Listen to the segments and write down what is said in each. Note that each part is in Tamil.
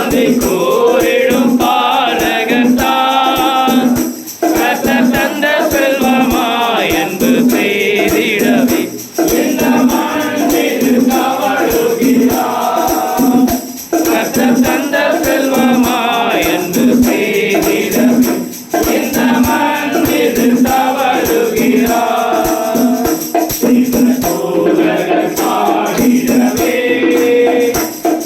சாந்தி கூறிடும் பாலகன் தான். கர்த்தர் தந்த செல்வமாய் அன்பு பெய்திடவே இந்த மண் மீது தவழுகிறார். கர்த்தர் தந்த செல்வமாய் அன்பு பெய்திடவே இந்த மண் மீது தவழுகிறார். தூதர்கள் பாடிடவே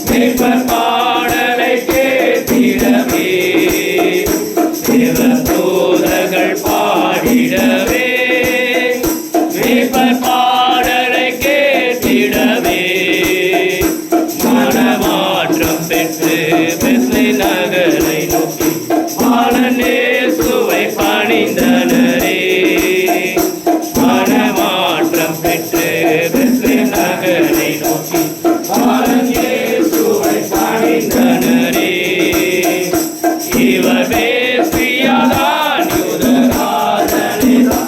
மேய்ப்பர் பாடலை கேட்டிடவே தூதர்கள் பாடிடவே மேய்ப்பர் பாடலை கேட்டிடவே மனமாற்றம் பெற்று பெத்லெஹேம் நகரை நோக்கி பாலன் இயேசுவை பணிந்தனரே. மனமாற்றம் பெற்று பெத்லெஹேம் நகரை நோக்கி பாலன் இயேசுவை பணிந்தனரே. இவர் மேசியாதான் யூதராஜனேதான்